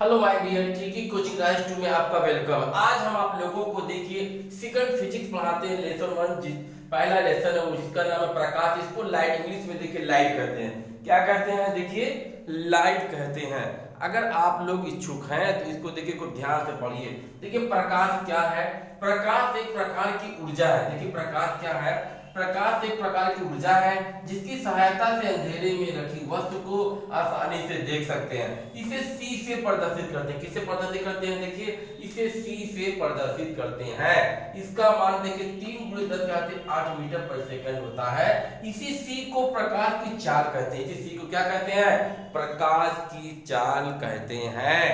Hello my dear tricky coaching class 2 में आपका welcome. आज हम आप लोगों को देखिए सेकंड फिजिक्स पढ़ाते हैं। लेसन 1 पहला लेसन है जिसका नाम है प्रकाश। इसको लाइट, इंग्लिश में देखिए लाइट कहते हैं। क्या कहते हैं? देखिए लाइट कहते हैं। अगर आप लोग इच्छुक हैं तो इसको देखिए खूब ध्यान से पढ़िए। देखिए प्रकाश क्या है? प्रकाश एक प्रकार की ऊर्जा है। देखिए प्रकाश क्या है? प्रकाश एक प्रकार की ऊर्जा है जिसकी सहायता से अंधेरे में रखी वस्तु को आसानी से देख सकते हैं। इसे सी से प्रदर्शित करते हैं। किससे प्रदर्शित करते हैं? देखिए इसे सी से प्रदर्शित करते हैं। इसका मान देखिए 3×10⁸ मीटर पर सेकंड होता है। इसी सी को प्रकाश की चाल कहते हैं। इसी सी को क्या कहते हैं? प्रकाश की चाल कहते हैं।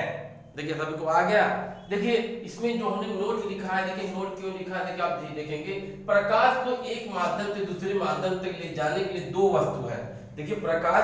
देखिए सभी को आ गया। देखिए इसमें जो हमने नोट लिखा है, देखिए नोट क्यों लिखा है, देखिए आप देखेंगे प्रकाश को एक माध्यम से दूसरे माध्यम तक ले जाने के लिए दो वस्तु है। देखिए प्रकाश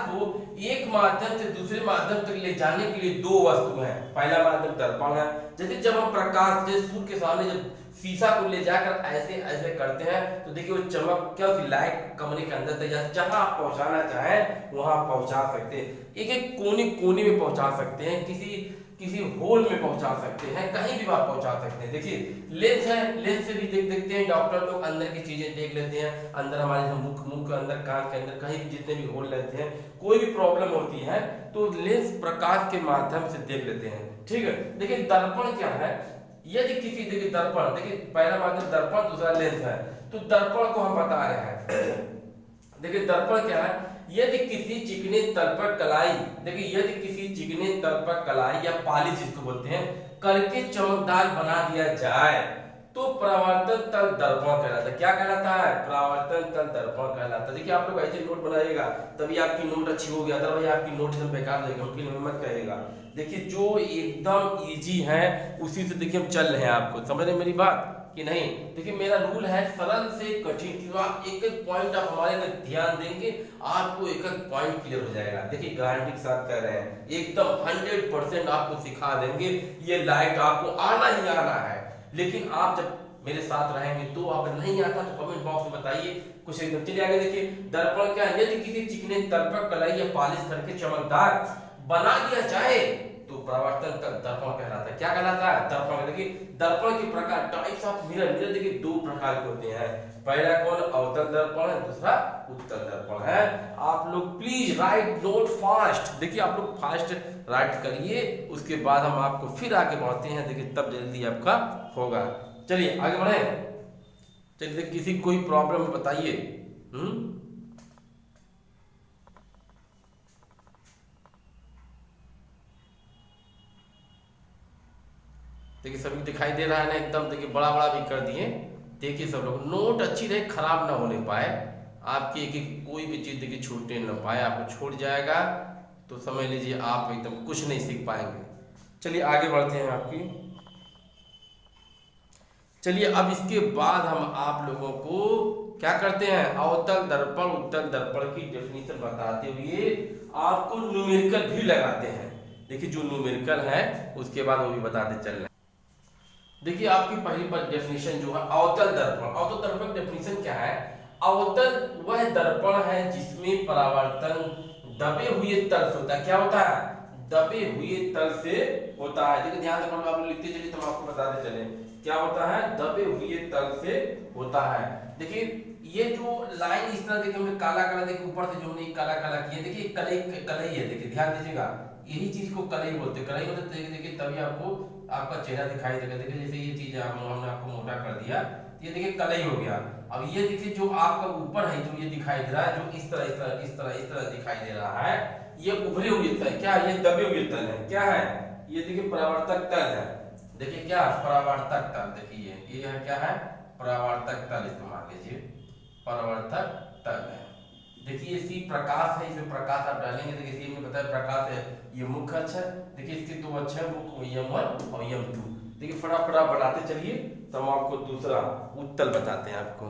को एक माध्यम से दूसरे माध्यम तक ले जाने के लिए दो वस्तु है। पहला माध्यम दर्पण है। जैसे जब हम प्रकाश जैसे सूर्य के सामने जब शीशा को ले जाकर ऐसे ऐसे करते हैं तो देखिए वो चमक क्या होती है, लाइट कमरे के अंदर तक जहां आप पहुंचाना चाहें वहां पहुंचा सकते हैं। एक एक कोने कोने में पहुंचा सकते हैं, किसी किसी होल में पहुंचा सकते हैं, कहीं भी आप पहुंचा सकते हैं। देखिए लेंस है, लेंस से भी देखते हैं डॉक्टर लोग अंदर की चीजें देख लेते हैं। अंदर हमारे मुंह के अंदर, कान के अंदर, कहीं भी जितने भी होल रहते हैं, कोई भी प्रॉब्लम होती है तो लेंस प्रकाश के माध्यम से देख लेते हैं। ठीक है। देखिए दर्पण क्या है? यदि किसी देखिए दर्पण, देखिए पहला माध्यम दर्पण, दूसरा लेंस है। तो दर्पण को हम बता रहे हैं। देखिए दर्पण क्या है? यदि किसी चिकने तल पर कलाई, देखिए यदि किसी चिकने तल पर कलाई या पालिश जिसको बोलते हैं करके चमकदार बना दिया जाए तो परावर्तन तल दर्पण कहलाता है। क्या कहलाता है? परावर्तन तल दर्पण कहलाता है। देखिए आप लोग ऐसे नोट बनाइएगा तभी आपकी नोट अच्छी होगी, अदरवाइज आपकी नोट एकदम बेकार रहेगी, उनकी मत कहिएगा। देखिए जो एकदम इजी है उसी से देखिए हम चल रहे हैं। आपको समझ रहे मेरी बात कि नहीं? देखिए मेरा रूल है सरल से कठिन की। आप एक एक पॉइंट आप हमारे में ध्यान देंगे आपको एक एक पॉइंट क्लियर हो जाएगा। देखिए गारंटी के साथ कह रहे हैं एकदम 100% आपको सिखा देंगे। ये लाइट आपको आना ही आना है। लेकिन आप जब मेरे साथ रहेंगे तो अगर नहीं आता तो कमेंट बॉक्स में बताइए। कुछ एकदम चलिए आगे। देखिए दर्पण क्या है? यदि किसी चिकने तल पर कलाई या पालिश करके चमकदार बना दिया जाए तो परावर्तन तक दर्पण कहलाता है। क्या कहलाता है? दर्पण। देखिए दर्पण के प्रकार, टाइप्स ऑफ मिरर। मिरर देखिए दो प्रकार के होते हैं। पहला कौन? अवतल दर्पण है, दूसरा उत्तल दर्पण है। आप लोग प्लीज राइट नोट फास्ट। देखिए आप लोग फास्ट राइट करिए, उसके बाद हम आपको फिर आगे बढ़ते हैं। देखिए तब जल्दी आपका होगा। चलिए आगे बढ़े। चलिए किसी कोई प्रॉब्लम बताइए। देखिए सभी दिखाई दे रहा है ना एकदम। देखिए बड़ा बड़ा भी कर दिए। देखिए सब लोग नोट अच्छी रहे, खराब ना होने पाए आपकी, एक एक कोई भी चीज देखिए छूटने ना पाए। आपको छूट जाएगा तो समझ लीजिए आप एकदम कुछ नहीं सीख पाएंगे। चलिए आगे बढ़ते हैं आपकी। चलिए अब इसके बाद हम आप लोगों को क्या करते हैं, अवतल दर्पण उत्तल दर्पण की डेफिनेशन बताते हुए आपको न्यूमेरिकल भी लगाते हैं। देखिए जो न्यूमेरिकल है उसके बाद वो भी बताते चल रहे हैं। देखिए आपकी पहली डेफिनेशन जो है अवतल दर्पण। अवतल दर्पण की डेफिनेशन क्या है? अवतल वह दर्पण है जिसमें परावर्तन दबे हुए तल से होता है। क्या होता है? दबे हुए तल से होता है। देखिए ध्यान से आप लिखते चलिए तो हम आपको बताते चले क्या होता है। दबे हुए तल से होता है। देखिए ये जो लाइन इस तरह देखिए हमने काला काला, देखिए ऊपर से जो हमने काला काला किया, देखिए कलई कलई है। देखिए ध्यान दीजिएगा, यही चीज को कलई बोलते हैं। कलई मतलब देखिए तभी आपको आपका चेहरा दिखाई देगा। देखिए जैसे ये चीज हमने आपको मोटा कर दिया, ये देखिए कलई हो गया। अब ये देखिए जो आपका ऊपर है जो ये दिखाई दे रहा है, जो इस तरह इस तरह इस तरह इस तरह दिखाई दे रहा है, ये उभरे हुए तल। क्या? ये दबे हुए तल है। क्या है? ये देखिए परावर्तक तल है। देखिए क्या? परावर्तक तल। देखिए ये है क्या है? परावर्तक तल। इसको मान लीजिए परावर्तक तल है। देखिए सी प्रकाश है, इसमें प्रकाश आप डालेंगे। देखिए सी में बताया प्रकाश है, ये मुख्य अक्ष है। देखिए इसके दो अक्ष है, मुख्य M1 और M2। देखिए फटाफट बनाते चलिए तो हम आपको दूसरा उत्तल बताते हैं आपको।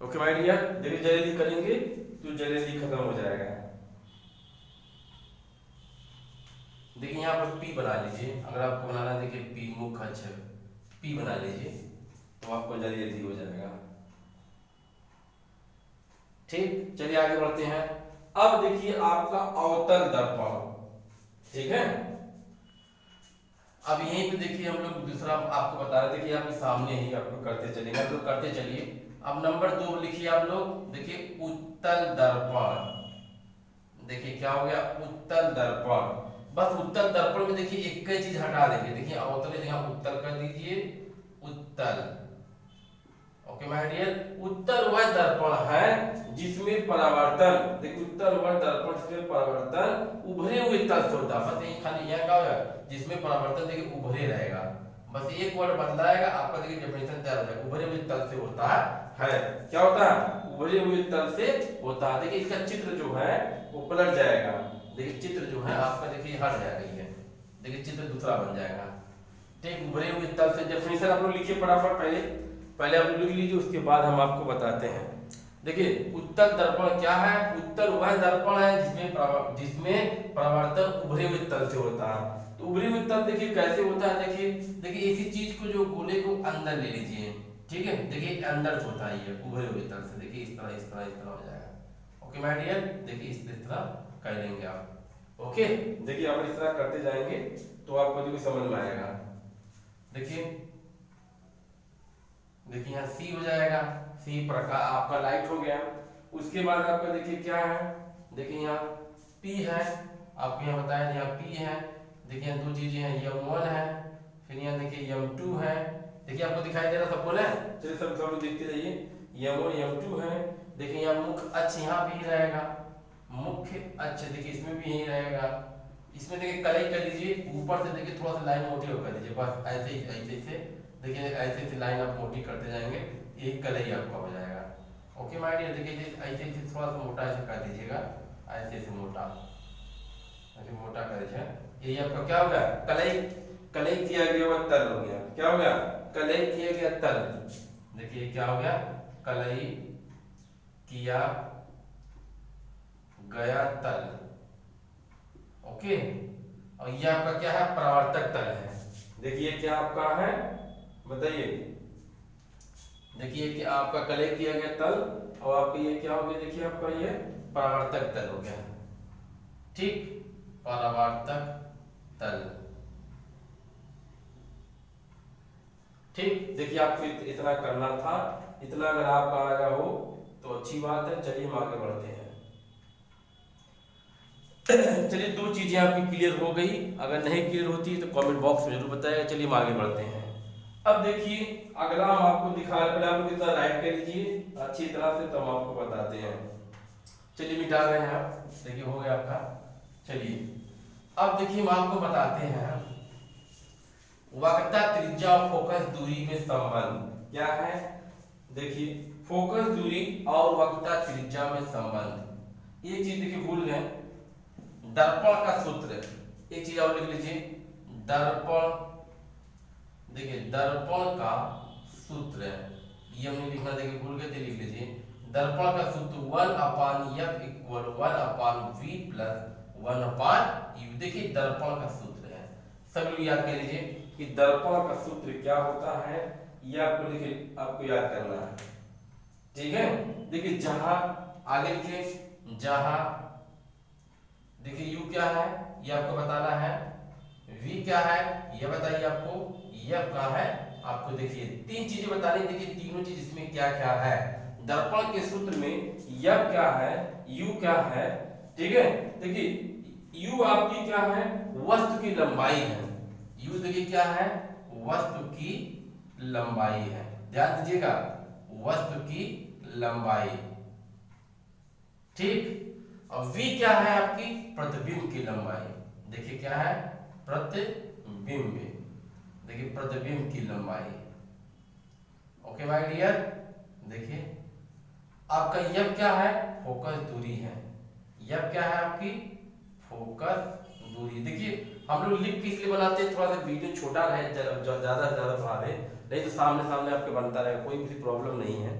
ओके माय डियर, देखिए जल्दी करेंगे तो जल्दी खत्म हो जाएगा। देखिए यहाँ पर P बना लीजिए। अगर आपको बनाना है देखिए P मुख्य अक्ष है, P बना लीजिए तो आपको जल्दी जल्दी हो जाएगा। ठीक, चलिए आगे बढ़ते हैं। अब देखिए आपका अवतल दर्पण। ठीक है। अब यहीं पे देखिए हम लोग दूसरा आपको बता रहे थे कि आपके सामने ही आपको करते चलेंगे, आप लोग करते चलिए। अब नंबर 2 लिखिए आप लोग, देखिए उत्तल दर्पण। देखिए क्या हो गया, उत्तल दर्पण। बस उत्तल दर्पण में देखिए एक ही चीज हटा देंगे, देखिए अवतल जगह उत्तल कर दीजिए, उत्तल। ओके माय डियर, उत्तल वह दर्पण है जिसमें परावर्तन, देखिए उत्तल वह दर्पण जिसमें परावर्तन उभरे हुए तल से होता है। बस यही खाली यह क्या होगा, जिसमें परावर्तन देखिए उभरे रहेगा, बस एक वर्ड बदलाएगा, आपका देखिए डेफिनेशन तैयार हो जाएगा। उभरे हुए तल से होता है, क्या होता है, उभरे हुए तल से होता है। देखिए इसका चित्र जो है वो पलट जाएगा, देखिए चित्र जो है आपका देखिए हट जाएगा, ये देखिए चित्र दूसरा बन जाएगा। ठीक, उभरे हुए तल से डेफिनेशन आप लोग लिखिए फटाफट, पहले आप लिख लीजिए, उसके बाद हम आपको बताते हैं। देखिए उत्तल दर्पण क्या है, उत्तल वह दर्पण है जिसमें परावर्तन उभरे हुए तल से होता है। तो उभरे हुए तल देखिए कैसे होता है, देखिए इसी चीज को जो गोले को अंदर ले लीजिए, ठीक है, देखिए अंदर से होता है ये उभरे हुए तल से, देखिए इस तरह इस तरह इस तरह हो जाएगा। ओके माय डियर, देखिए इस तरह कर लेंगे आप। ओके, देखिए आप इस तरह करते जाएंगे तो आपको देखिए समझ में आएगा। देखिए यहाँ सी हो जाएगा, सी प्रकार आपका लाइट हो गया। उसके बाद आपका देखिए क्या है, देखिए यहाँ पी है, आपको यहाँ बताया यहाँ पी है। देखिए यहाँ दो चीजें हैं, M1 है, फिर यहाँ देखिए M2 है। देखिए आपको दिखाई दे रहा सबको ना, चलिए सब लोग देखते जाइए, M1 M2 है। देखिए यहाँ मुख्य अक्ष यहाँ भी रहेगा, मुख्य अक्ष देखिए इसमें भी यही रहेगा। इसमें देखिए कलई कर लीजिए, ऊपर से देखिए थोड़ा सा लाइन मोटी कर दीजिए, बस ऐसे ही ऐसे देखिए ऐसे लाइन आप मोटी करते जाएंगे, एक कलई आपका हो जाएगा। ओके माय डियर, देखिए ऐसे थोड़ा सा मोटा ऐसे कर दीजिएगा, ऐसे मोटा ऐसे मोटा कर दीजिए, यही आपका क्या होगा, कलई किया गया हुआ तल हो गया। क्या हो गया, कलई किया गया तल। देखिए क्या हो गया, कलई किया गया तल। ओके, और ये आपका क्या है, परावर्तक तल है। देखिए क्या आपका है, बताइए, देखिए कि आपका कलई किया गया तल और आपका ये क्या हो गया, देखिए आपका ये परावर्तक तल हो गया। ठीक, परावर्तक तल। ठीक, देखिए आपको इतना करना था, इतना अगर आपका आया हो तो अच्छी बात है। चलिए हम आगे बढ़ते हैं। चलिए दो चीजें आपकी क्लियर हो गई, अगर नहीं क्लियर होती तो कमेंट बॉक्स में जरूर बताइएगा। चलिए हम आगे बढ़ते हैं। अब देखिए अगला हम आपको दिखा रहे, पहले आप लोग इतना राइट कर लीजिए अच्छी तरह से, तो हम आपको बताते हैं। चलिए मिटा रहे हैं आप, देखिए हो गया आपका। चलिए अब देखिए हम आपको बताते हैं, वक्रता त्रिज्या और फोकस दूरी में संबंध क्या है। देखिए फोकस दूरी और वक्रता त्रिज्या में संबंध, ये चीज देखिए भूल गए, दर्पण का सूत्र, एक चीज और लिख लीजिए, दर्पण, देखिए दर्पण का सूत्र, ये हमने लिखना देखिए भूल गए थे, लिख लीजिए दर्पण का सूत्र 1/f equal 1/v plus 1/u। देखिए दर्पण का सूत्र है, सब लोग याद कर लीजिए कि दर्पण का सूत्र क्या होता है, ये आपको देखिए आपको याद करना है। ठीक है, देखिए जहां आगे लिखिए, जहां देखिए u क्या है ये आपको बताना है, v क्या है ये बताइए आपको, f क्या है आपको, देखिए तीन चीजें बतानी, देखिए तीनों चीज इसमें क्या क्या है। दर्पण के सूत्र में f क्या है, u क्या है, ठीक है। देखिए u आपकी क्या है, वस्तु की लंबाई है, u देखिए क्या है, वस्तु की लंबाई है, ध्यान दीजिएगा, वस्तु की लंबाई। ठीक, और v क्या है आपकी, प्रतिबिंब की लंबाई। देखिए क्या है, प्रतिबिंब, देखिए प्रतिबिंब की लंबाई। ओके माय डियर, देखिए आपका यह क्या है, फोकस दूरी है, यह क्या है आपकी फोकस दूरी। देखिए हम लोग लिख के इसलिए बनाते हैं, थोड़ा सा वीडियो छोटा रहे, ज्यादा बढ़ा रहे, नहीं तो सामने सामने आपके बनता रहे, कोई भी प्रॉब्लम नहीं है,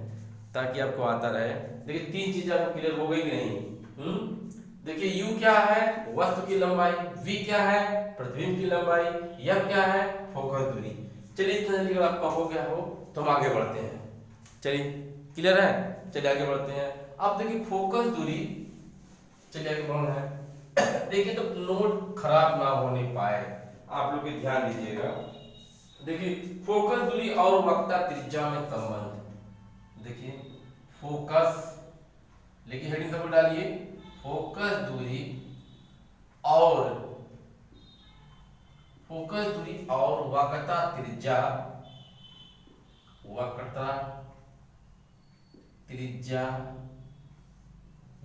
ताकि आपको आता रहे। देखिए तीन चीजें आपको क्लियर हो गई कि नहीं। देखिए u क्या है, वस्तु की लंबाई, v क्या है, प्रतिबिंब की लंबाई, f क्या है, फोकस दूरी। चलिए इतना जल्दी अगर आपका हो गया हो तो हम आगे बढ़ते हैं। चलिए क्लियर है, चलिए आगे बढ़ते हैं। अब देखिए फोकस दूरी, चलिए आगे बढ़ना है, देखिए तो नोट खराब ना होने पाए, आप लोग भी ध्यान दीजिएगा। देखिए फोकस दूरी और वक्रता त्रिज्या में संबंध। देखिए फोकस, लेकिन हेडिंग सब डालिए, फोकस दूरी और वक्रता त्रिज्या, वक्रता त्रिज्या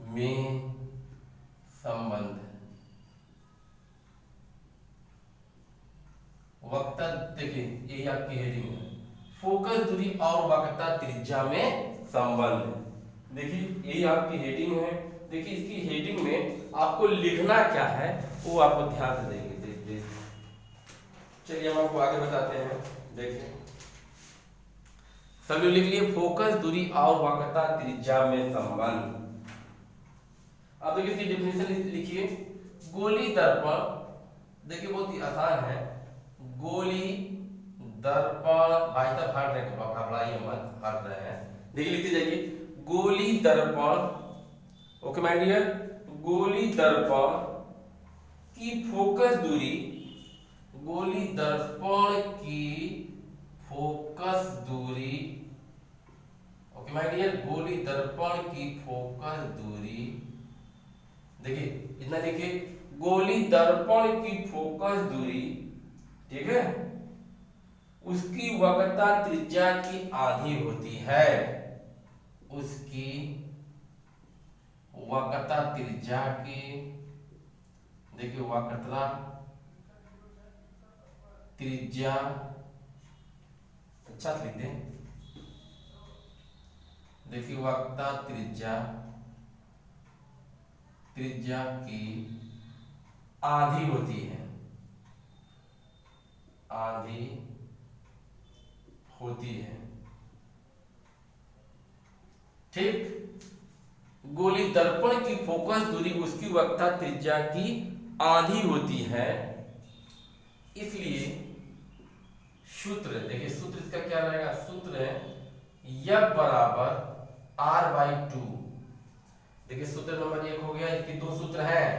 में संबंध। वक्रता, देखिए यही आपकी हेडिंग है, फोकस दूरी और वक्रता त्रिज्या में संबंध। देखिए यही आपकी हेडिंग है। देखिए इसकी हेडिंग में आपको लिखना क्या है वो आपको ध्यान से देंगे। देखिए चलिए हम आपको आगे बताते हैं। देखिए सभी लिख लिए, फोकस दूरी और वक्रता त्रिज्या में संबंध। अब देखिए इसकी डेफिनेशन लिखिए, गोली दर्पण, देखिए बहुत ही आसान है, गोली दर्पण, भाई साहब हट रहे हैं, घबराइए मत, हट रहे हैं। देखिए लिखते जाइए, गोली दर्पण, ओके माय डियर, गोली दर्पण की फोकस दूरी, गोली दर्पण की फोकस दूरी, ओके माय डियर, गोली दर्पण की फोकस दूरी, देखिए इतना देखिए, गोली दर्पण की फोकस दूरी, ठीक है, उसकी वक्रता त्रिज्या की आधी होती है, उसकी वक्रता त्रिज्या की, देखिए वक्रता त्रिज्या, अच्छा लिख दें, देखिए वक्रता त्रिज्या, त्रिज्या की आधी होती है, आधी होती है, ठीक। गोली दर्पण की फोकस दूरी उसकी वक्रता त्रिज्या की आधी होती है, इसलिए सूत्र, देखिए सूत्र इसका क्या रहेगा, सूत्र है F बराबर R/2। देखिए सूत्र नंबर 1 हो गया, इसके दो सूत्र हैं।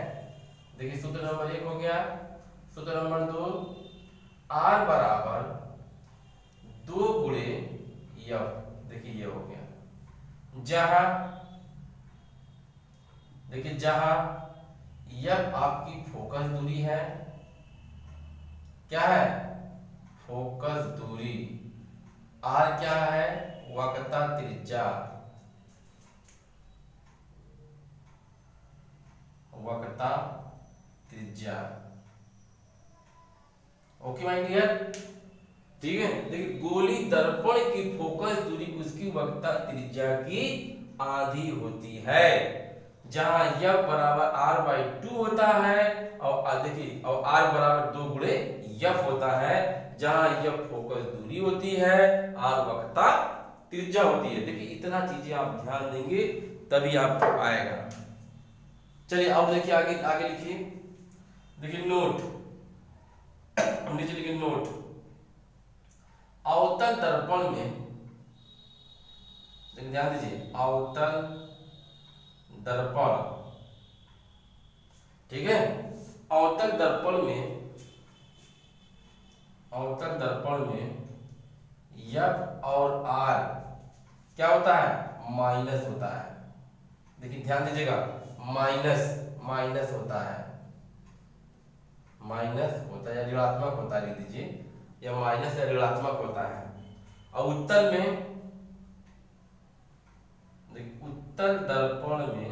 देखिए सूत्र नंबर 1 हो गया, सूत्र नंबर 2, R बराबर 2 गुणे F, देखिए ये हो गया, जहां देखिए जहां F आपकी फोकस दूरी है, क्या है, फोकस दूरी, R क्या है, वक्रता त्रिज्या, वक्रता त्रिज्या, ओके माय डियर, ठीक है। देखिए गोली दर्पण की फोकस दूरी उसकी वक्रता त्रिज्या की आधी होती है, जहां F बराबर R/2 होता है, और देखिए और R बराबर 2 गुणे F होता है, जहां F फोकस दूरी होती है, R वक्रता त्रिज्या होती है। देखिए इतना चीजें आप ध्यान देंगे तभी आपको आएगा। चलिए अब देखिए आगे आगे लिखिए, देखिए नोट, नीचे लिखिए नोट, अवतल दर्पण में, ध्यान दीजिए, अवतल दर्पण, ठीक है, अवतल दर्पण में, अवतल दर्पण में F और R क्या होता है, माइनस होता है। देखिए ध्यान दीजिएगा, माइनस माइनस होता है, माइनस होता है या ऋणात्मक होता है, लिख दीजिए, या माइनस या ऋणात्मक होता है। और उत्तल में, देखिए उत्तल दर्पण में,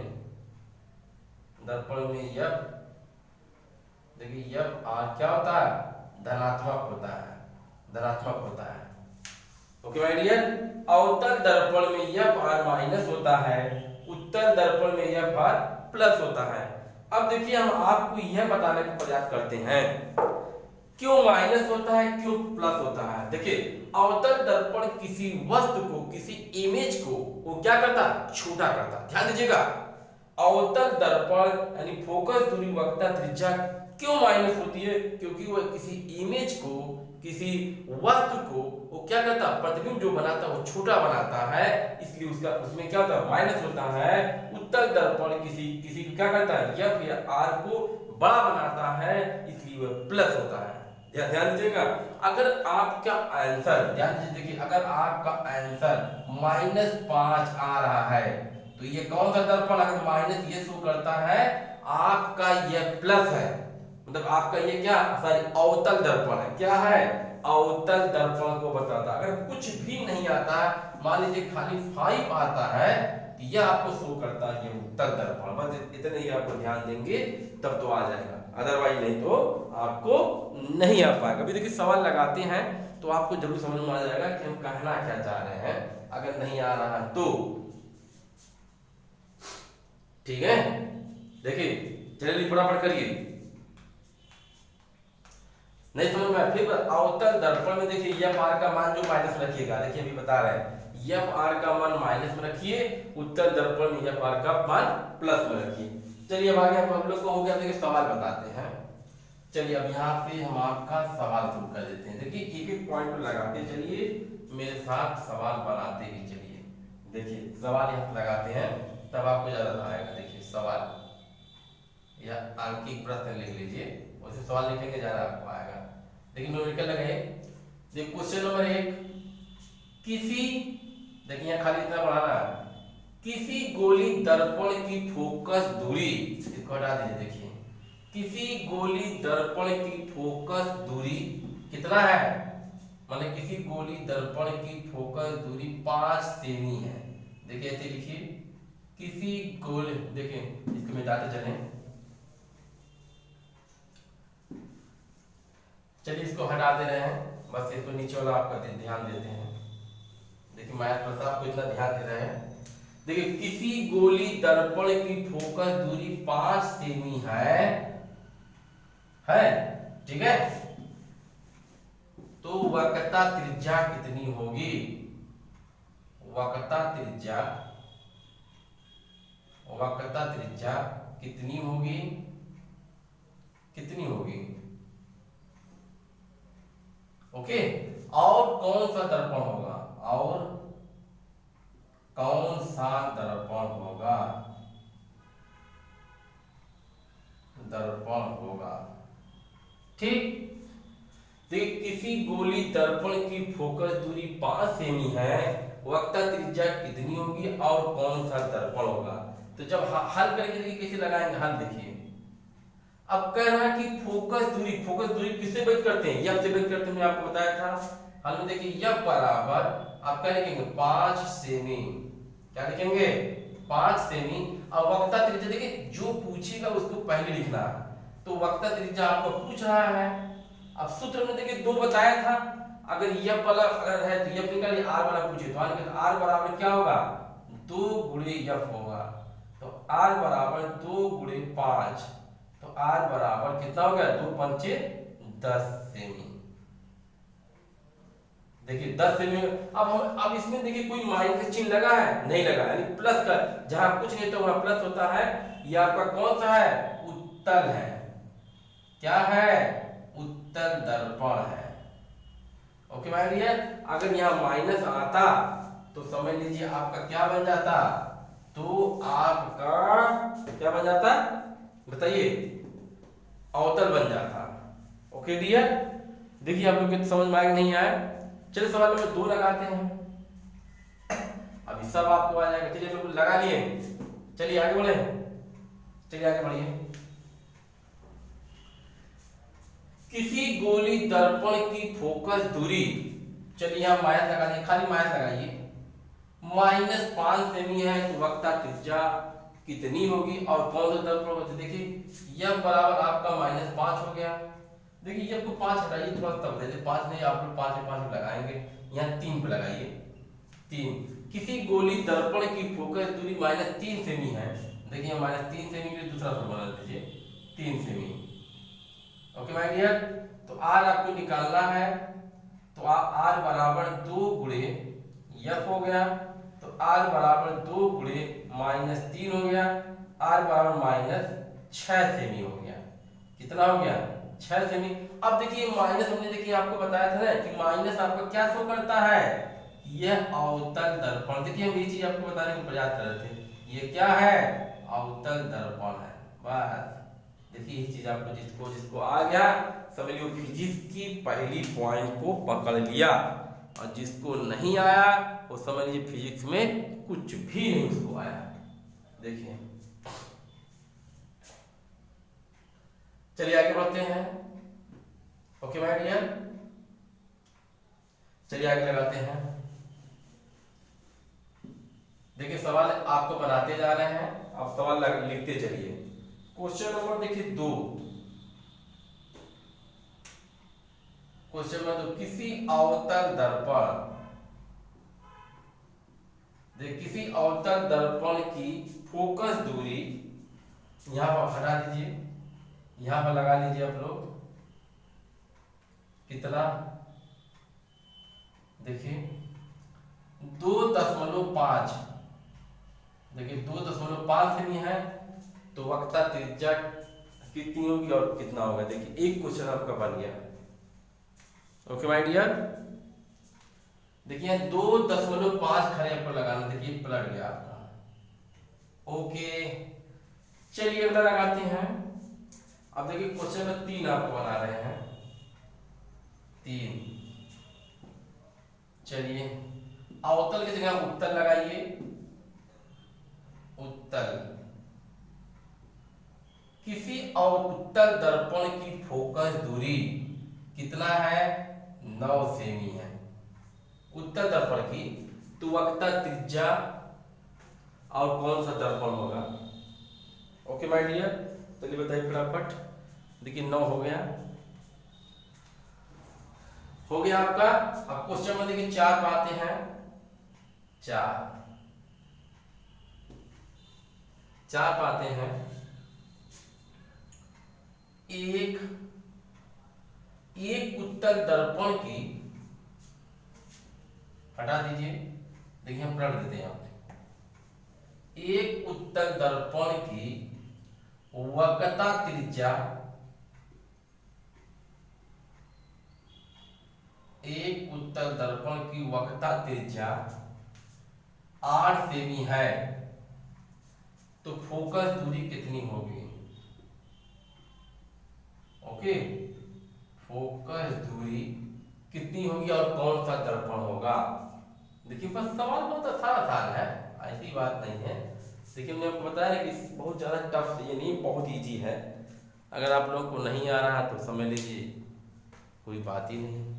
दर्पण में F, देखिए F R क्या होता है, धनात्मक होता है, धनात्मक होता है, ओके माय डियर। अवतल दर्पण में F R माइनस होता है, उत्तल दर्पण में F R प्लस होता है। अब देखिए हम आपको यह बताने का प्रयास करते हैं क्यों माइनस होता है, क्यों प्लस होता है। देखिए अवतल दर्पण किसी वस्तु को, किसी इमेज को वो क्या करता है, छोटा करता है। ध्यान दीजिएगा, अवतल दर्पण यानी फोकस दूरी वक्रता त्रिज्या क्यों माइनस होती है? क्योंकि वो किसी इमेज को, किसी वस्तु को वो क्या करता है, प्रतिबिंब जो बनाता है वो छोटा बनाता है, इसलिए उसका उसमें क्या होता है, माइनस होता है। उत्तल दर्पण किसी किसी क्या करता है, एफ या आर को बड़ा बनाता है, इसलिए वह प्लस होता है। ध्यान दीजिएगा, अगर आपका आंसर, ध्यान दीजिए, देखिए अगर आपका आंसर -5 आ रहा है तो ये कौन सा दर्पण, अगर माइनस ये शो करता है आपका ये प्लस है, मतलब आपका ये क्या, सॉरी अवतल दर्पण है। क्या है, अवतल दर्पण को बताता। अगर कुछ भी नहीं आता, मान लीजिए खाली 5 आता है तो यह आपको शो करता है ये उत्तल दर्पण। बस इतने ही आपको ध्यान देंगे तब तो आ जाएगा, अदरवाइज नहीं तो आपको नहीं आ पाएगा। अभी देखिए सवाल लगाते हैं तो आपको जरूर समझ में आ जाएगा कि हम कहना क्या चाह रहे हैं। अगर नहीं आ रहा तो ठीक है, देखिए चलिए फटाफट करिए। नहीं समझ में, फिर अवतल दर्पण में देखिए एफ आर का मान जो माइनस में रखिएगा, देखिए अभी बता रहे हैं एफ आर का मान माइनस में रखिए, उत्तल दर्पण में एफ आर का मान प्लस में रखिए। चलिए अब आगे हम लोग को हो गया, देखिए सवाल बताते हैं। चलिए अब यहाँ पे हम आपका सवाल शुरू कर देते हैं। देखिए एक एक पॉइंट लगाते चलिए, मेरे साथ सवाल बनाते ही चलिए। देखिए सवाल यहाँ लगाते हैं तब आपको ज्यादा आएगा। देखिए सवाल या अंकित प्रश्न लिख लीजिए, वैसे सवाल लिखेंगे ज्यादा आपको आएगा। लेकिन न्यूमेरिकल लगे, देखिए क्वेश्चन नंबर 1, किसी, देखिए यहाँ खाली इतना बढ़ाना है, किसी गोली दर्पण की फोकस दूरी, इसको हटा दीजिए। देखिए किसी गोली दर्पण की फोकस दूरी कितना है, मतलब किसी गोली दर्पण की फोकस दूरी 5 सेमी है। देखिए ऐसे लिखिए, किसी गोली, देखिए इसको मिटाते चलें, चलिए इसको हटा दे रहे हैं, बस इसको नीचे वाला आपका ध्यान देते हैं। देखिए मैथ पर आपको इतना ध्यान दे रहे हैं। देखिए किसी गोली दर्पण की फोकस दूरी 5 सेमी है, ठीक है, तो वक्रता त्रिज्या कितनी होगी, वक्रता त्रिज्या कितनी होगी, कितनी होगी, ओके। और कौन सा दर्पण होगा, और कौन सा दर्पण होगा, ठीक। देखिए किसी गोली दर्पण की फोकस दूरी 5 सेमी है, वक्रता त्रिज्या कितनी होगी और कौन सा दर्पण होगा। तो जब हल करके देखिए कैसे लगाएंगे, हल देखिए। अब कह रहा है कि फोकस दूरी किससे व्यक्त करते हैं, एफ से व्यक्त करते हैं, मैंने आपको बताया था। हल में देखिए एफ बराबर आप क्या लिखेंगे, 5 सेमी, क्या लिखेंगे, 5 सेमी। और वक्रता त्रिज्या देखिए जो पूछेगा उसको पहले लिखना है, तो वक्रता त्रिज्या आपको पूछ रहा है। अब सूत्र में देखिए 2 बताया था, अगर एफ वाला अगर है तो एफ निकालिए, आर वाला पूछे तो आर बराबर क्या होगा, 2 गुणे एफ होगा, तो आर बराबर 2 गुणे 5, तो आर बराबर कितना हो गया, 2 पंचे 10 सेमी। देखिए 10 सेमी। अब इसमें देखिए कोई माइनस का चिन्ह लगा है, नहीं लगा, यानी प्लस का, जहां कुछ नहीं तो वहां प्लस होता है। ये आपका कौन सा है, उत्तल है, क्या है, उत्तल दर्पण है, ओके भाई डियर। अगर यहाँ माइनस आता तो समझ लीजिए आपका क्या बन जाता, तो आपका क्या बन जाता, बताइए, अवतल बन जाता, ओके डियर। देखिए आप लोग के समझ में आया नहीं आया। चलिए सवाल नंबर 2 लगाते हैं, अभी सब आपको आ जाएगा। चलिए बिल्कुल लगा लिए, चलिए आगे बढ़े, चलिए आगे बढ़िए। किसी गोली दर्पण की फोकस दूरी, चलिए यहां माइनस लगा दिए, खाली माइनस लगाइए, -5 सेमी है, तो वक्रता त्रिज्या कितनी होगी और कौन सा दर्पण होगा। देखिए यह बराबर आपका -5 हो गया। देखिए ये आपको 5 हटाइए, थोड़ा तब दे दे, 5 नहीं, आप लोग 5 में 5 लगाएंगे, यहाँ 3 पे लगाइए, 3। किसी गोली दर्पण की फोकस दूरी -3 सेमी है। देखिए -3 सेमी के लिए दूसरा फॉर्मूला दीजिए, 3 सेमी, ओके माय डियर। तो आर आपको निकालना है, तो आर बराबर 2 गुणे एफ हो गया, तो आर बराबर 2 गुणे -3 हो गया, आर बराबर -6 सेमी हो गया। कितना हो गया 6 सेमी। अब देखिए माइनस, हमने देखिए आपको बताया था ना कि माइनस आपका क्या शो करता है, यह अवतल दर्पण। देखिए हम ये चीज आपको बताने का प्रयास कर रहे थे, ये क्या है, अवतल दर्पण है। बस देखिए ये चीज आपको जिसको जिसको आ गया समझ लो फिजिक्स की पहली पॉइंट को पकड़ लिया, और जिसको नहीं आया वो समझ लीजिए फिजिक्स में कुछ भी नहीं उसको आया। देखिए चलिए आगे बढ़ते हैं। ओके माय डियर, चलिए आगे लगाते हैं। देखिए सवाल आपको बनाते जा रहे हैं, आप सवाल लिखते चलिए। क्वेश्चन नंबर देखिए 2, क्वेश्चन नंबर 2, किसी अवतल दर्पण, किसी अवतल दर्पण की फोकस दूरी, यहां पर हटा दीजिए, यहां पर लगा लीजिए आप लोग, कितना, देखिए 2.5, देखिए 2.5 सेमी है, तो वक्रता त्रिज्या कितनी होगी और कितना होगा। देखिए एक क्वेश्चन आपका बन गया। ओके माय डियर, देखिए 2.5 खड़े आपको लगाना, देखिए पलट गया आपका। ओके चलिए अगला लगाते हैं। अब देखिए क्वेश्चन में 3 आपको बना रहे हैं, 3। चलिए अवतल की जगह उत्तल लगाइए, उत्तल। किसी उत्तल दर्पण की फोकस दूरी कितना है, 9 सेमी है। उत्तल दर्पण की तो वक्रता त्रिज्या और कौन सा दर्पण होगा। ओके माय डियर, चलिए बताइए फटाफट। देखिए 9 हो गया, हो गया आपका। अब क्वेश्चन में देखिए 4 पाते हैं, 4 पाते हैं। एक उत्तल दर्पण की, हटा दीजिए, देखिए हम पलट देते हैं आप। एक उत्तल दर्पण की वक्रता त्रिज्या, एक उत्तल दर्पण की वक्रता त्रिज्या 8 सेमी है, तो फोकस दूरी कितनी होगी। ओके, फोकस दूरी कितनी होगी और कौन सा दर्पण होगा। देखिए बस सवाल बहुत आसान है, ऐसी बात नहीं है। देखिए मैंने आपको बताया कि बहुत ज़्यादा टफ ये नहीं, बहुत इजी है। अगर आप लोगों को नहीं आ रहा है तो समझ लीजिए कोई बात ही नहीं।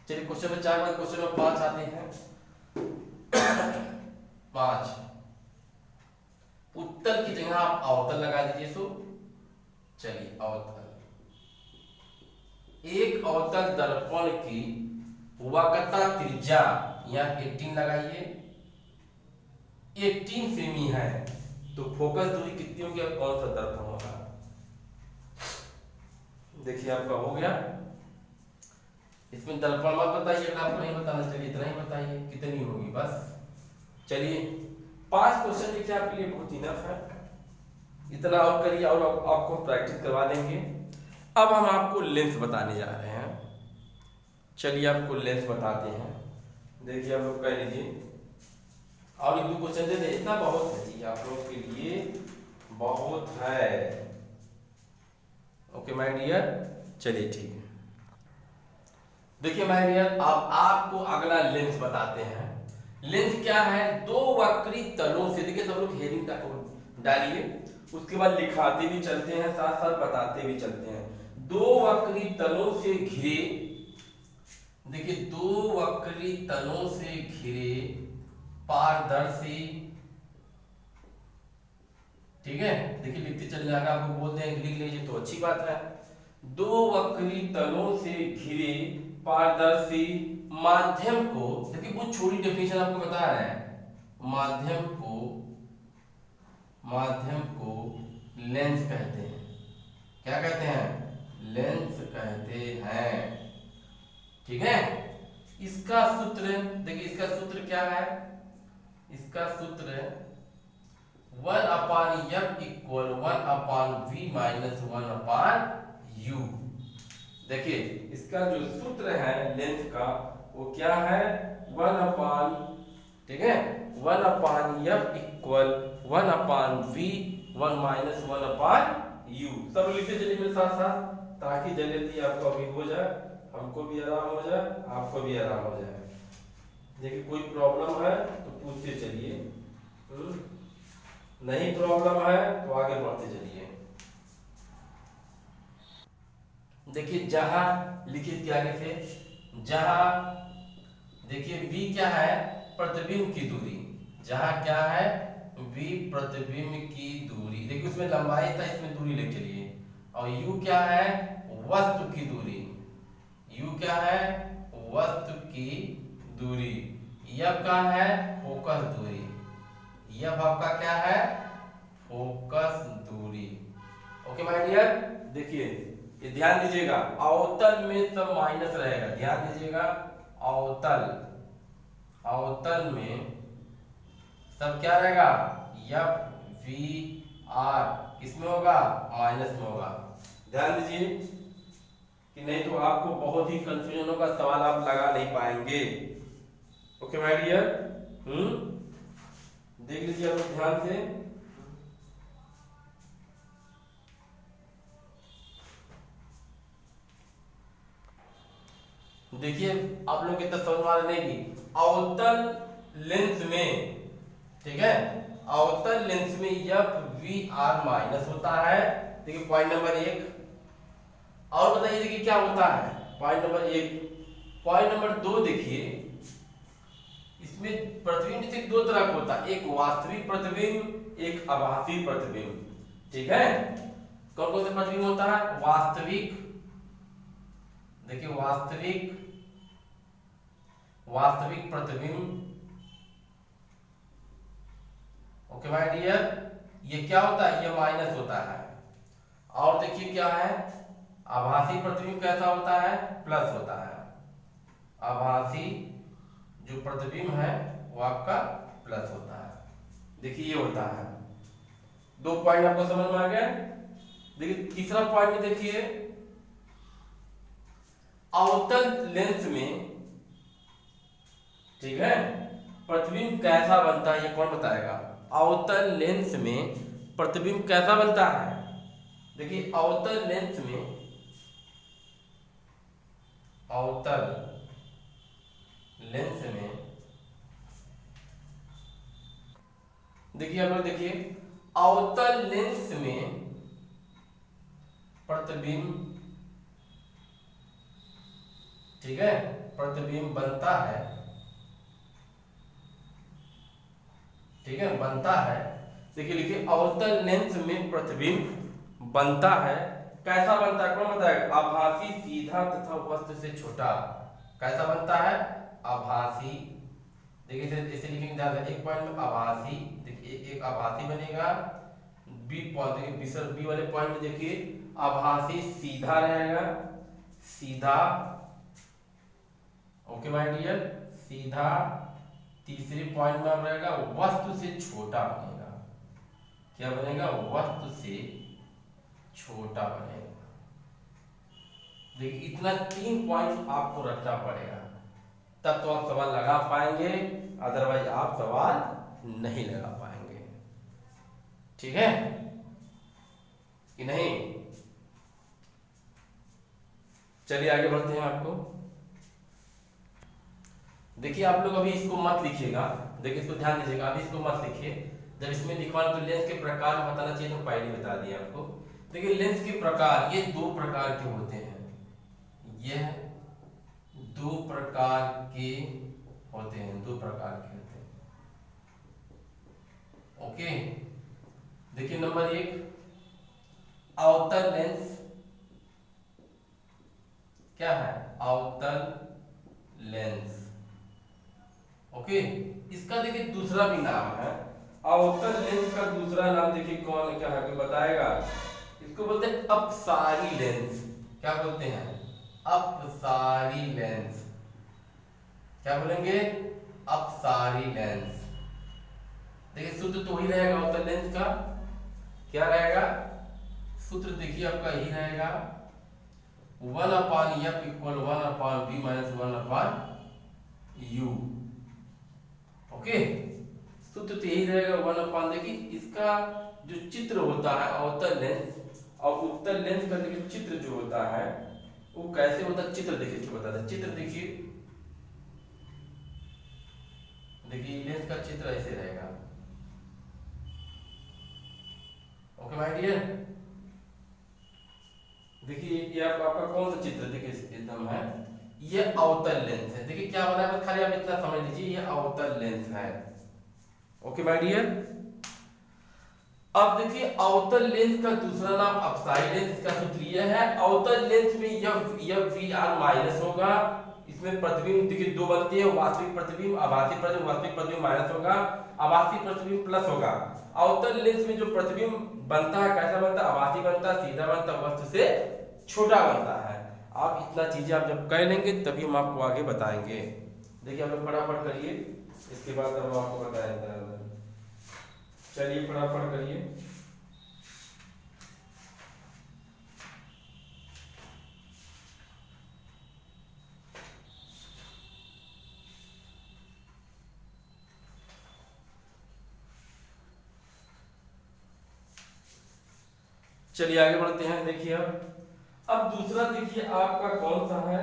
चलिए क्वेश्चन में 4 बाद क्वेश्चन में 5 आते हैं। 5, उत्तल की जगह आप अवतल लगा दीजिए। सो चलिए अवतल, एक अवतल दर्पण की वक्रता त्रिज्या, यहाँ 18 लगाइए, 18 सेमी है, तो फोकस दूरी कितनी होगी और कौन सा दर्पण होगा। देखिए आपका हो गया। इसमें दर्पण मत बताइए, अगर आपको नहीं बताना, चलिए इतना ही बताइए कितनी होगी बस। चलिए 5 क्वेश्चन देखिए आपके लिए बहुत इनफ है, इतना और करिए और आपको प्रैक्टिस करवा देंगे। अब हम आपको लेंथ बताने जा रहे हैं। चलिए आपको लेंथ बताते हैं। देखिए आप लोग कह लीजिए, और 1-2 क्वेश्चन दे, इतना बहुत है जी आप लोगों के लिए, बहुत है। ओके माय डियर, चलिए ठीक है। देखिए माय डियर, अब आपको अगला लेंथ बताते हैं। लेंथ क्या है, 2 वक्री तलों से, देखिए सब लोग हेडिंग डालिए, उसके बाद लिखाते भी चलते हैं, साथ साथ बताते भी चलते हैं। 2 वक्री तलों से घिरे, देखिए 2 वक्री तलों से घिरे पारदर्शी, ठीक है। देखिए लिखते चल जाएगा, आपको बोलते हैं लिख लीजिए तो अच्छी बात है। 2 वक्री तलों से घिरे पारदर्शी माध्यम को, देखिए बहुत छोटी डेफिनेशन आपको बता रहे हैं, माध्यम को लेंस कहते हैं। क्या कहते हैं, लेंस कहते हैं, ठीक है। इसका सूत्र, देखिए इसका सूत्र क्या है, इसका सूत्र 1 upon f equal 1 upon v minus 1 upon u. देखिए इसका जो सूत्र है लेंथ का वो क्या है, 1 अपान, ठीक है, 1 upon f equal 1 upon v 1 minus 1 upon u. सब लिखते चलिए मेरे साथ साथ, ताकि जल्दी आपको अभी हो जाए, हमको भी आराम हो जाए, आपको भी आराम हो जाए। देखिए कोई प्रॉब्लम है तो पूछते चलिए, नहीं प्रॉब्लम है तो आगे बढ़ते चलिए। देखिए जहां लिखित के आगे से, जहां देखिए v क्या है, प्रतिबिंब की दूरी, जहां क्या है v प्रतिबिंब की दूरी, देखिए उसमें लंबाई था, इसमें दूरी ले चलिए। और u क्या है, वस्तु की दूरी, u क्या है, वस्तु की दूरी। f क्या है, फोकस दूरी, f आपका क्या है, फोकस दूरी। ओके माय डियर, देखिए ये ध्यान दीजिएगा, अवतल में सब माइनस रहेगा, ध्यान दीजिएगा, अवतल, अवतल में सब क्या रहेगा, एफ वी आर किसमें होगा, माइनस में होगा। ध्यान दीजिए कि नहीं तो आपको बहुत ही कंफ्यूजन होगा, सवाल आप लगा नहीं पाएंगे। ओके माय डियर, देख लीजिए आप ध्यान से। देखिए आप लोग इतना समझ वाले नहीं की, अवतल लेंस में, ठीक है, अवतल लेंस में एफ वी आर माइनस होता है। देखिए पॉइंट नंबर 1, और बताइए देखिए क्या होता है, पॉइंट नंबर 1। पॉइंट नंबर 2 देखिए, इसमें प्रतिबिंब ठीक दो तरह का होता है, एक वास्तविक प्रतिबिंब, एक आभासी प्रतिबिंब, ठीक है। कौन कौन से प्रतिबिंब होता है, वास्तविक, देखिए वास्तविक, वास्तविक प्रतिबिंब, ओके माय डियर, ये क्या होता है, ये माइनस होता है। और देखिए क्या है, आभासी प्रतिबिंब कैसा होता है, प्लस होता है। आभासी जो प्रतिबिंब है वो आपका प्लस होता है। देखिए ये होता है, 2 पॉइंट आपको समझ में आ गया। देखिए तीसरा पॉइंट देखिए, अवतल लेंस में, ठीक है, प्रतिबिंब कैसा बनता है, ये कौन बताएगा। अवतल लेंस में प्रतिबिंब कैसा बनता है, देखिए अवतल लेंस में, अवतल लेंस में देखिए आप लोग देखिए, अवतल लेंस में प्रतिबिंब, ठीक है, प्रतिबिंब बनता है, ठीक है, बनता है। देखिए लिखिए, अवतल लेंस में प्रतिबिंब बनता है, कैसा बनता है, कौन बताएगा, आभासी, सीधा तथा वस्तु से छोटा। कैसा बनता है, आभासी, देखिए इसे लिखेंगे ध्यान से, एक पॉइंट में आभासी, देखिए एक आभासी बनेगा, बी पॉइंट, देखिए बी वाले पॉइंट में देखिए आभासी सीधा रहेगा, सीधा, ओके माय डियर, सीधा। तीसरे पॉइंट में रहेगा वस्तु से छोटा बनेगा, क्या बनेगा, वस्तु से छोटा बनेगा। देखिए इतना 3 पॉइंट आपको रखना पड़ेगा, तब तो आप सवाल लगा पाएंगे, अदरवाइज आप सवाल नहीं लगा पाएंगे, ठीक है कि नहीं। चलिए आगे बढ़ते हैं। आपको देखिए, आप लोग अभी इसको मत लिखिएगा, देखिए इसको ध्यान दीजिएगा, अभी इसको मत लिखिए, जब इसमें लिखवाना तो लेंस के प्रकार बताना चाहिए, तो पहले बता दिया आपको। देखिए लेंस के प्रकार ये 2 प्रकार के होते हैं, यह 2 प्रकार के होते हैं, 2 प्रकार के होते हैं, ओके। देखिए नंबर 1, अवतल लेंस, क्या है, अवतल लेंस, ओके। इसका देखिए दूसरा भी नाम है, अवतल लेंस का दूसरा नाम देखिए कौन क्या है, कोई बताएगा। इसको बोलते हैं अपसारी लेंस, क्या बोलते हैं, अपसारी लेंस, क्या बोलेंगे, अपसारी लेंस, देखिए सूत्र तो वही रहेगा अवतल लेंस का, क्या रहेगा सूत्र, देखिए आपका यही रहेगा 1/f equal 1/v minus 1/u। Okay, सूत्र तो यही रहेगा 1/, देखिए इसका जो चित्र होता है अवतल लेंस और उत्तल लेंस का देखिए चित्र जो होता है वो कैसे होता है, चित्र देखिए इसको बताते हैं। चित्र देखिए, देखिए लेंस का चित्र ऐसे रहेगा। ओके माय डियर, देखिए ये आपका कौन सा चित्र, देखिए एकदम है, ये अवतल लेंस है। देखिए क्या बताया, बस खाली आप इतना समझ लीजिए ये अवतल लेंस है। ओके माय डियर, अब देखिए अवतल लेंस का दूसरा नाम अपसाइड लेंस, इसका सूत्र यह है अवतल लेंस में यह वी आर माइनस होगा, इसमें प्रतिबिंब देखिए दो बनते हैं, वास्तविक प्रतिबिंब, आभासी प्रतिबिंब, वास्तविक प्रतिबिंब माइनस होगा, आभासी प्रतिबिंब प्लस होगा। अवतल लेंस में जो प्रतिबिंब बनता है कैसा बनता है, आभासी बनता है, सीधा बनता है, वस्तु से छोटा बनता है। आप इतना चीजें आप जब कर लेंगे तभी हम आपको आगे बताएंगे। देखिए आप लोग फटाफट करिए, इसके बाद हम आपको बताएंगे। चलिए फटाफट करिए। चलिए आगे बढ़ते हैं। देखिए अब दूसरा देखिए आपका कौन सा है,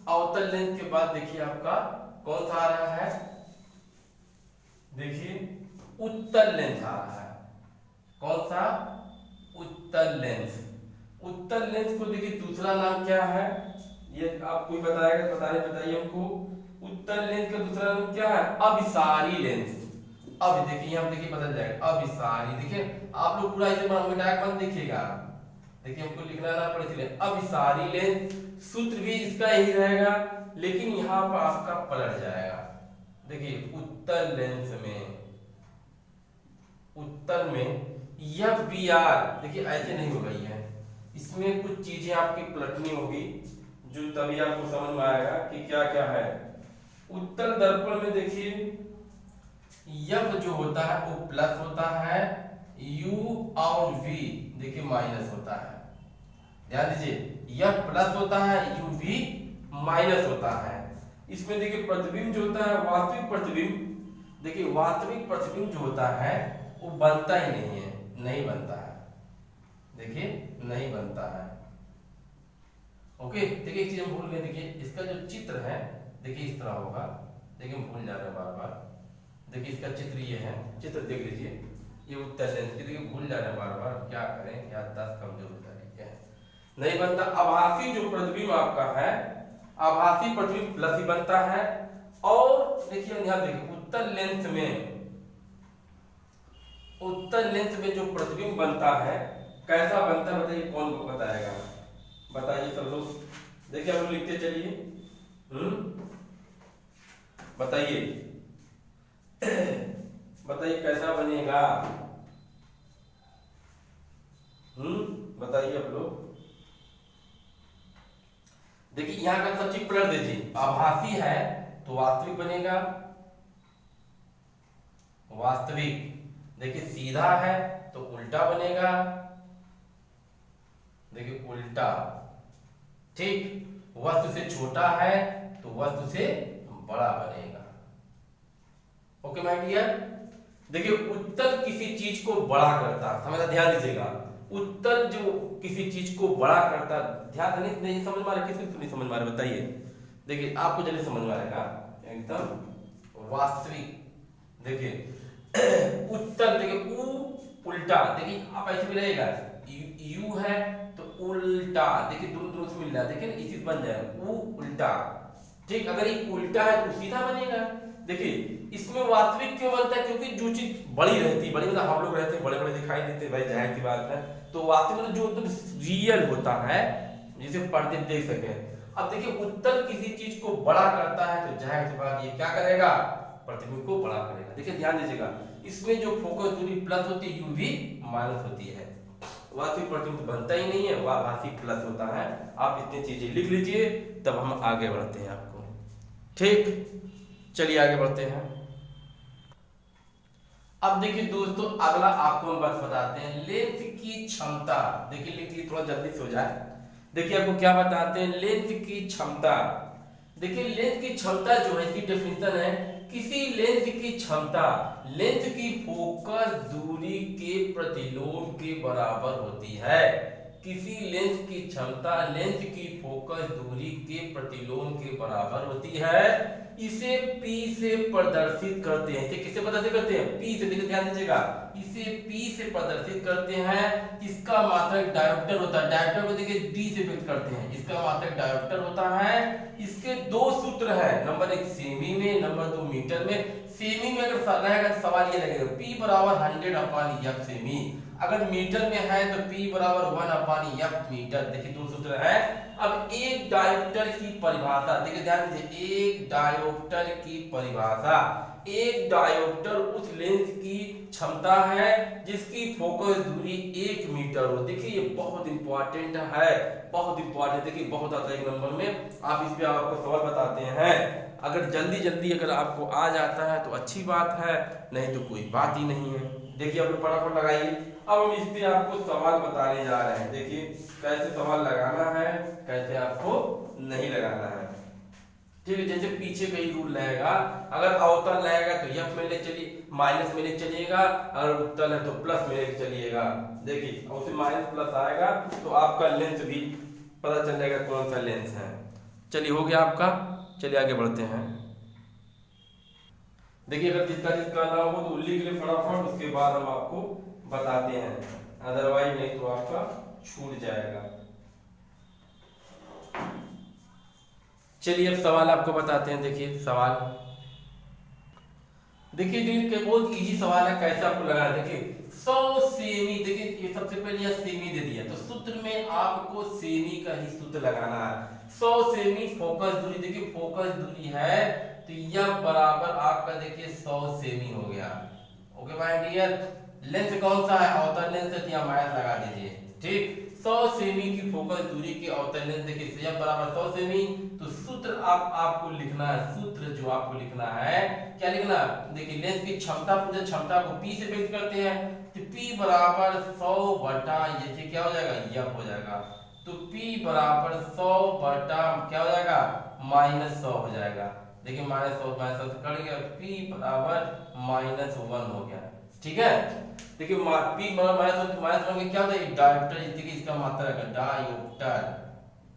अवतल लेंस के बाद देखिए आपका कौन सा आ रहा है, देखिए उत्तल लेंस आ रहा है। कौन सा, उत्तल लेंस। उत्तल लेंस को देखिए दूसरा नाम क्या है, ये आपको ही बताएगा, बताइए हमको। उत्तल लेंस का दूसरा नाम क्या है, अभिसारी लेंस। अब देखिए यहाँ देखिए बदल जाएगा, अभिसारी। देखिए आप लोग पूरा इसे मत देखिएगा, देखिए हमको लिखना ना पड़े, इसलिए अभिसारी लेंस। सूत्र भी इसका यही रहेगा, लेकिन यहाँ पर आपका पलट जाएगा। देखिए उत्तल लेंस में, उत्तल में यह बी आर देखिए ऐसे नहीं होगा, ये इसमें कुछ चीजें आपकी पलटनी होगी जो तभी आपको समझ में आएगा कि क्या क्या है। उत्तल दर्पण में देखिए यफ जो होता है वो प्लस होता है, u और v देखिए माइनस होता है। ध्यान दीजिए यफ प्लस होता है, u v माइनस होता है। इसमें देखिए प्रतिबिंब जो होता है वास्तविक प्रतिबिंब, देखिए वास्तविक प्रतिबिंब जो होता है वो बनता ही नहीं है, नहीं बनता है, देखिए नहीं बनता है। ओके, देखिए एक चीज हम भूल गए, देखिए इसका जो चित्र है देखिए इस तरह होगा, देखिए हम भूल जा रहे हैं बार बार। देखिए इसका चित्र ये है, चित्र देख लीजिए, ये उत्तल लेंस की, देखिए भूल जा रहे हैं बार बार, क्या करें, याददाश्त कमजोर हो जा रही है, नहीं बनता। आभासी जो प्रतिबिंब आपका है, आभासी प्रतिबिंब प्लस ही बनता है। और देखिए यहाँ देखिए उत्तल लेंस में, उत्तल लेंस में जो प्रतिबिंब बनता है कैसा बनता है बताइए, कौन बताएगा, बताइए सब लोग। देखिए हम लिखते चलिए, बताइए बताइए कैसा बनेगा, बताइए आप लोग। देखिए यहाँ का सब चीज पलट दीजिए, आभासी है तो वास्तविक बनेगा, वास्तविक। देखिए सीधा है तो उल्टा बनेगा, देखिए उल्टा, ठीक। वस्तु से छोटा है तो वस्तु से बड़ा बनेगा। ओके माय डियर, देखिए उत्तल किसी चीज को बड़ा करता, समझा, ध्यान दीजिएगा। उत्तल जो किसी चीज को बड़ा करता, ध्यान नहीं समझ में आ रहा, किसको नहीं समझ में आ रहा बताइए। देखिए आपको जल्दी समझ में आएगा एकदम वास्तविक। देखिए उत्तल, देखिए ऊ उल्टा, देखिए आप ऐसे भी रहेगा, यू है तो उल्टा, देखिए दोनों से मिल रहा है, देखिए इसी बन जाएगा ऊ उल्टा, ठीक। अगर ये उल्टा है तो सीधा बनेगा। देखिए इसमें वास्तविक क्यों बनता है, क्योंकि जो चीज बड़ी रहती है, बड़ी मतलब हम लोग रहते हैं बड़े बड़े दिखाई देते हैं, भाई जाहिर सी बात है, तो वास्तविक मतलब जो एकदम रियल होता है जिसे पर्दे देख सके। अब देखिए उत्तल किसी चीज को बड़ा करता है तो जाहिर सी बात ये क्या करेगा, प्रतिबिंब को बड़ा करेगा। देखिए ध्यान दीजिएगा, इसमें जो फोकस दूरी प्लस होती है, यू भी माइनस होती है। वास्तविक प्रतिबिंब तो बनता ही नहीं है, वह आभासी प्लस होता है। आप इतनी चीजें लिख लीजिए तब हम आगे बढ़ते हैं आपको, ठीक। चलिए आगे बढ़ते हैं। अब देखिए दोस्तों, अगला आपको हम बस बताते हैं लेंस की क्षमता। देखिए लिखिए थोड़ा जल्दी से हो जाए। देखिए आपको क्या बताते हैं, लेंस की क्षमता। देखिए लेंस की क्षमता जो है, इसकी डेफिनेशन है, किसी लेंस की क्षमता लेंस की फोकस दूरी के प्रतिलोम के बराबर होती है। किसी लेंस की क्षमता लेंस की फोकस दूरी के प्रतिलोम के बराबर होती है। इसे P से प्रदर्शित करते हैं। इसे किससे प्रदर्शित करते हैं? P से। देखिए ध्यान दीजिएगा, इसे P से प्रदर्शित करते हैं। इसका मात्रक डायोप्टर होता है। डायोप्टर को देखिए D से व्यक्त करते हैं। इसका मात्रक डायोप्टर होता है। इसके दो सूत्र है, नंबर 1 सेमी में, नंबर 2 मीटर में। सेमी में अगर रहेगा तो सवाल ये लगेगा P बराबर 100/F सेमी। अगर मीटर में है तो P बराबर 1/F मीटर। देखिए दो सूत्र है। अब एक डायोप्टर की परिभाषा, देखिए ध्यान दीजिए, एक डायोप्टर की परिभाषा, एक डायोप्टर उस लेंस की क्षमता है जिसकी फोकस दूरी 1 मीटर हो। देखिए ये बहुत इंपॉर्टेंट है, बहुत इंपॉर्टेंट। देखिए बहुत आता है एक नंबर में, आप इस पे आपको सवाल बताते हैं। अगर जल्दी जल्दी अगर आपको आ जाता है तो अच्छी बात है, नहीं तो कोई बात ही नहीं है। देखिए आप फटाफट लगाइए। अब हम इस पे आपको सवाल बताने जा रहे हैं। देखिए कैसे सवाल लगाना है, कैसे आपको नहीं लगाना है। ठीक है, जैसे पीछे का ही रूल रहेगा। अगर अवतल रहेगा तो F में ले चलिए, माइनस में ले चलिएगा। अगर उत्तल है तो प्लस में ले चलिएगा। देखिए उससे माइनस प्लस आएगा तो आपका लेंस भी पता चल जाएगा कौन सा लेंस है। चलिए हो गया आपका, चलिए आगे बढ़ते हैं। देखिए अगर जिसका ना हो तो लिख ले फटाफट, उसके बाद हम आपको बताते हैं, अदरवाइज नहीं तो आपका छूट जाएगा। चलिए अब सवाल आपको बताते हैं। देखिए सवाल, देखिए बहुत इजी सवाल है, कैसे आपको लगाना। देखिए 100 सेमी, देखिए ये सबसे पहले यह सेमी दे दिया तो सूत्र में आपको सेमी का ही सूत्र लगाना है। 100 सेमी फोकस दूरी, देखिए फोकस दूरी है तो यह बराबर आपका देखिए 100 सेमी हो गया। ओके माय डियर, लेंस कौन सा है? अवतल लेंस है, यहाँ माइनस लगा दीजिए। ठीक, 100 सेमी की फोकस दूरी के अवतल लेंस देखिए यह बराबर 100 सेमी। तो सूत्र आपको लिखना है, सूत्र जो आपको लिखना है क्या लिखना? देखिए लेंस की क्षमता, पूरे क्षमता को P से व्यक्त करते हैं तो P बराबर 100 बटा ये क्या हो जाएगा? F हो जाएगा। तो P बराबर 100 बटा क्या हो जाएगा? -100 हो जाएगा। देखिए -100 से कट गया, P बराबर -1 हो गया। ठीक है, देखिए P बराबर -1 क्या होता है? डायोप्टर, देखिए इसका मात्रक है डायोप्टर।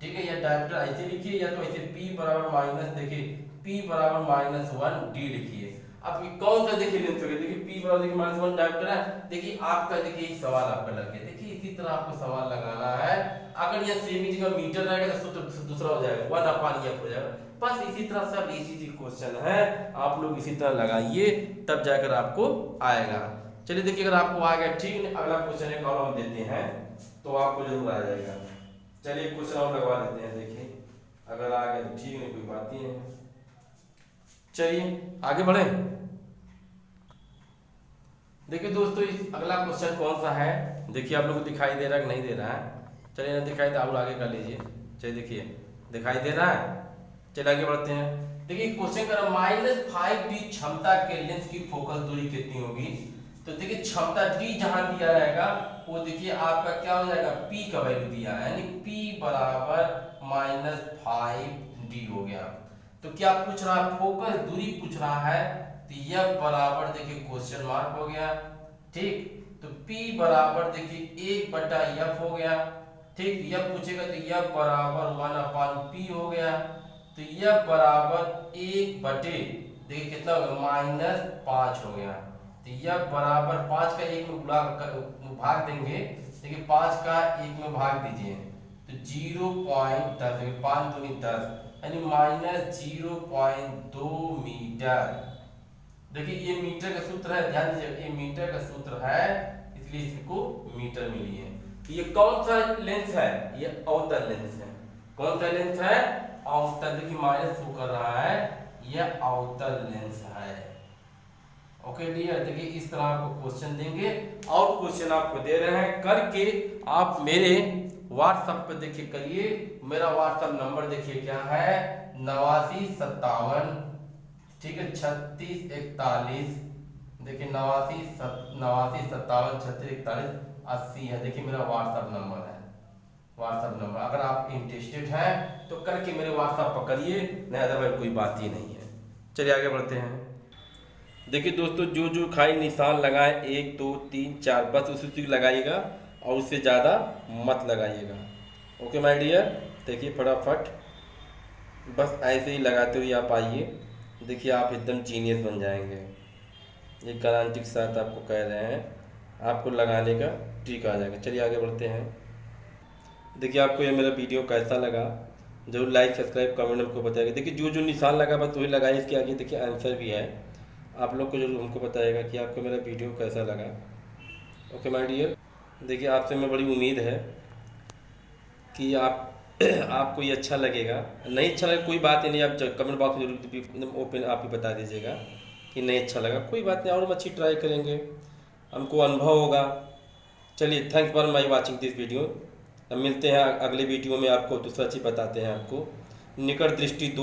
ठीक है, या डायोप्टर ऐसे लिखिए या तो ऐसे P बराबर माइनस, देखिए P बराबर -1D लिखिए। अब कौन सा देखिए लेंस हो गया? देखिए P बराबर देखिए -1 डायोप्टर है। देखिए आपका देखिए एक सवाल आपका लग गया। देखिए इसी तरह आपको सवाल लगाना है। अगर यह सेमी जगह मीटर रहेगा तो सूत्र दूसरा हो जाएगा, 1/F हो जाएगा। बस इसी तरह सब इजी क्वेश्चन है, आप लोग इसी तरह लगाइए तब जाकर आपको आएगा। चलिए देखिए अगर आपको आ गया ठीक, अगला क्वेश्चन एक और हम देते हैं तो आपको जरूर आ जाएगा। चलिए क्वेश्चन और लगवा देते हैं। देखिए अगर आ गया तो ठीक, नहीं कोई बात नहीं है। चलिए आगे बढ़े। देखिए दोस्तों इस अगला क्वेश्चन कौन सा है, देखिए आप लोग को दिखाई दे रहा है कि नहीं दे रहा है? चलिए ना दिखाई दे, आप आगे कर लीजिए। चलिए देखिए दिखाई दे रहा है, चलिए आगे बढ़ते हैं। देखिए क्वेश्चन कर -5D क्षमता के लेंस की फोकस दूरी कितनी होगी? तो देखिए क्षमता D जहां दिया रहेगा वो देखिए आपका क्या हो जाएगा? P का वैल्यू दिया है, यानी P बराबर -5D हो गया। तो क्या पूछ रहा है? फोकस दूरी पूछ रहा है तो यह बराबर देखिए क्वेश्चन मार्क हो गया। ठीक, तो P बराबर देखिए 1/F हो गया। ठीक, यह पूछेगा तो यह बराबर 1/P हो गया। तो यह बराबर 1 देखिए कितना हो गया? -5 हो गया। तो यह बराबर 5 का 1 में भाग देंगे। देखिए 5 का 1 में भाग दीजिए तो 0.10, 5 दूनी 10, यानी -0.2 मीटर। देखिए ये मीटर का सूत्र है, ध्यान दीजिए ये मीटर का सूत्र है, इसलिए इसको मीटर मिली है। ये कौन सा लेंस है? ये अवतल लेंस है। कौन सा लेंस है? अवतल। देखिए माइनस शो कर रहा है, यह अवतल लेंस है। ओके डियर, देखिए इस तरह आपको क्वेश्चन देंगे और क्वेश्चन आपको दे रहे हैं करके आप मेरे व्हाट्सएप पे देखिए करिए। मेरा व्हाट्सएप नंबर देखिए क्या है? 8957, ठीक है, 3641 देखिए 89 57 36 41 80 है। देखिए मेरा व्हाट्सएप नंबर है, व्हाट्सएप नंबर। अगर आप इंटरेस्टेड हैं तो करके मेरे व्हाट्सएप पकड़िए, नहीं अदरवाइज कोई बात ही नहीं है। चलिए आगे बढ़ते हैं। देखिए दोस्तों, जो जो खाली निशान लगाए 1 2 3 4 बस उसी लगाइएगा और उससे ज़्यादा मत लगाइएगा। ओके माय डियर, देखिए फटाफट बस ऐसे ही लगाते हुए आप आइए। देखिए आप एकदम जीनियस बन जाएंगे, ये गारंटी के साथ आपको कह रहे हैं। आपको लगाने का ट्रिक आ जाएगा। चलिए आगे बढ़ते हैं। देखिए आपको ये मेरा वीडियो कैसा लगा जरूर लाइक सब्सक्राइब कमेंट हमको बताइएगा। देखिए जो जो निशान लगा बस वही लगाइए। इसके आगे देखिए आंसर भी है, आप लोग को जरूर हमको बताइएगा कि आपको मेरा वीडियो कैसा लगा। ओके माय डियर, देखिए आपसे मैं बड़ी उम्मीद है कि आप आपको ये अच्छा लगेगा। नहीं अच्छा लगे कोई बात ही नहीं, आप कमेंट बॉक्स में जरूर एकदम ओपन आप ही बता दीजिएगा कि नहीं अच्छा लगा, कोई बात नहीं, और हम अच्छी ट्राई करेंगे, हमको अनुभव होगा। चलिए thanks for my watching this video. अब मिलते हैं अगले वीडियो में, आपको दूसरा चीज़ बताते हैं। आपको निकट दृष्टि 2